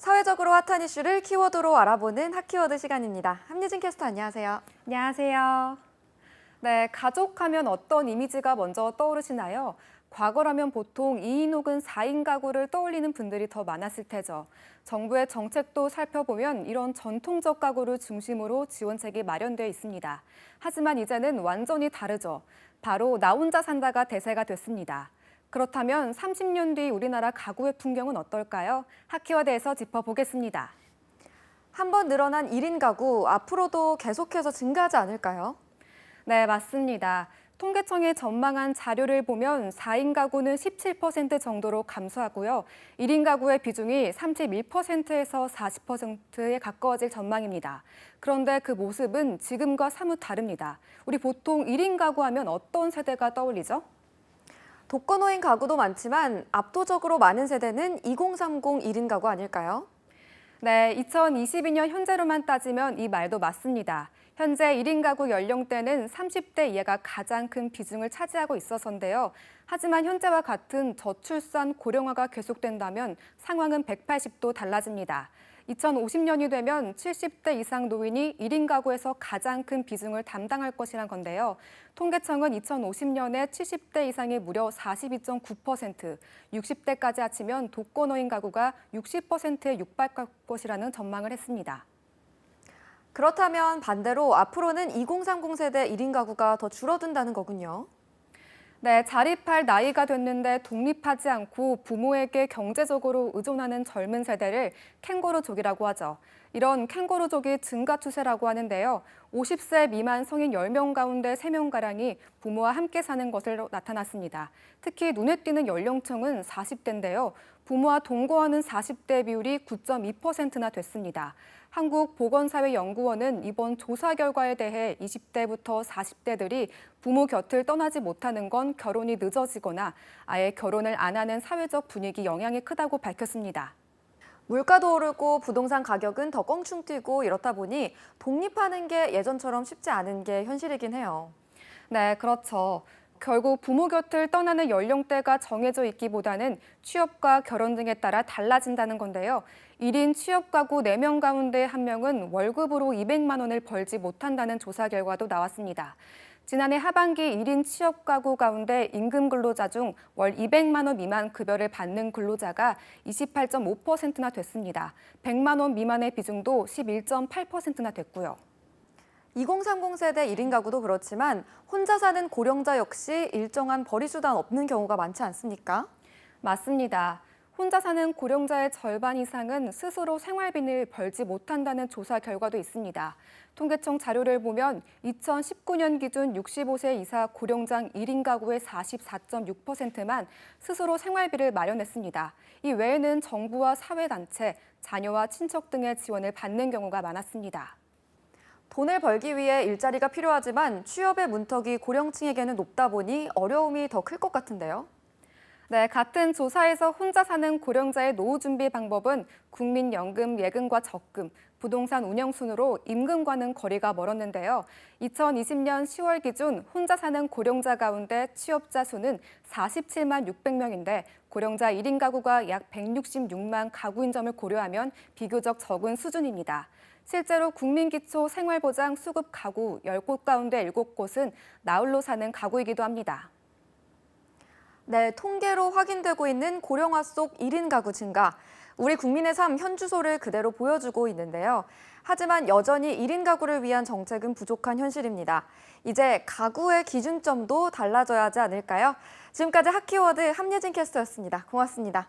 사회적으로 핫한 이슈를 키워드로 알아보는 핫키워드 시간입니다. 함예진 캐스터 안녕하세요. 안녕하세요. 네, 가족하면 어떤 이미지가 먼저 떠오르시나요? 과거라면 보통 2인 혹은 4인 가구를 떠올리는 분들이 더 많았을 테죠. 정부의 정책도 살펴보면 이런 전통적 가구를 중심으로 지원책이 마련되어 있습니다. 하지만 이제는 완전히 다르죠. 바로 나 혼자 산다가 대세가 됐습니다. 그렇다면 30년 뒤 우리나라 가구의 풍경은 어떨까요? 핫키워드에서 짚어보겠습니다. 한번 늘어난 1인 가구, 앞으로도 계속해서 증가하지 않을까요? 네, 맞습니다. 통계청이 전망한 자료를 보면 4인 가구는 17% 정도로 감소하고요. 1인 가구의 비중이 31%에서 40%에 가까워질 전망입니다. 그런데 그 모습은 지금과 사뭇 다릅니다. 우리 보통 1인 가구 하면 어떤 세대가 떠올리죠? 독거노인 가구도 많지만 압도적으로 많은 세대는 2030 1인 가구 아닐까요? 네, 2022년 현재로만 따지면 이 말도 맞습니다. 현재 1인 가구 연령대는 30대 이하가 가장 큰 비중을 차지하고 있어서인데요. 하지만 현재와 같은 저출산 고령화가 계속된다면 상황은 180도 달라집니다. 2050년이 되면 70대 이상 노인이 1인 가구에서 가장 큰 비중을 담당할 것이란 건데요. 통계청은 2050년에 70대 이상이 무려 42.9%, 60대까지 합치면 독거노인 가구가 60%에 육박할 것이라는 전망을 했습니다. 그렇다면 반대로 앞으로는 2030 세대 1인 가구가 더 줄어든다는 거군요. 네, 자립할 나이가 됐는데 독립하지 않고 부모에게 경제적으로 의존하는 젊은 세대를 캥거루족이라고 하죠. 이런 캥거루족이 증가 추세라고 하는데요. 50세 미만 성인 10명 가운데 3명가량이 부모와 함께 사는 것으로 나타났습니다. 특히 눈에 띄는 연령층은 40대인데요. 부모와 동거하는 40대 비율이 9.2%나 됐습니다. 한국보건사회연구원은 이번 조사 결과에 대해 20대부터 40대들이 부모 곁을 떠나지 못하는 건 결혼이 늦어지거나 아예 결혼을 안 하는 사회적 분위기 영향이 크다고 밝혔습니다. 물가도 오르고 부동산 가격은 더 껑충 뛰고 이렇다 보니 독립하는 게 예전처럼 쉽지 않은 게 현실이긴 해요. 네, 그렇죠. 결국 부모 곁을 떠나는 연령대가 정해져 있기보다는 취업과 결혼 등에 따라 달라진다는 건데요. 1인 취업 가구 4명 가운데 1명은 월급으로 200만 원을 벌지 못한다는 조사 결과도 나왔습니다. 지난해 하반기 1인 취업 가구 가운데 임금 근로자 중 월 200만 원 미만 급여를 받는 근로자가 28.5%나 됐습니다. 100만 원 미만의 비중도 11.8%나 됐고요. 2030 세대 1인 가구도 그렇지만 혼자 사는 고령자 역시 일정한 벌이수단 없는 경우가 많지 않습니까? 맞습니다. 혼자 사는 고령자의 절반 이상은 스스로 생활비를 벌지 못한다는 조사 결과도 있습니다. 통계청 자료를 보면 2019년 기준 65세 이사 고령장 1인 가구의 44.6%만 스스로 생활비를 마련했습니다. 이 외에는 정부와 사회단체, 자녀와 친척 등의 지원을 받는 경우가 많았습니다. 돈을 벌기 위해 일자리가 필요하지만 취업의 문턱이 고령층에게는 높다 보니 어려움이 더 클 것 같은데요. 네, 같은 조사에서 혼자 사는 고령자의 노후 준비 방법은 국민연금 예금과 적금, 부동산 운영 순으로 임금과는 거리가 멀었는데요. 2020년 10월 기준 혼자 사는 고령자 가운데 취업자 수는 47만 600명인데 고령자 1인 가구가 약 166만 가구인 점을 고려하면 비교적 적은 수준입니다. 실제로 국민기초 생활보장 수급 가구 10곳 가운데 7곳은 나홀로 사는 가구이기도 합니다. 네, 통계로 확인되고 있는 고령화 속 1인 가구 증가. 우리 국민의 삶 현주소를 그대로 보여주고 있는데요. 하지만 여전히 1인 가구를 위한 정책은 부족한 현실입니다. 이제 가구의 기준점도 달라져야 하지 않을까요? 지금까지 핫키워드 함예진 캐스터였습니다. 고맙습니다.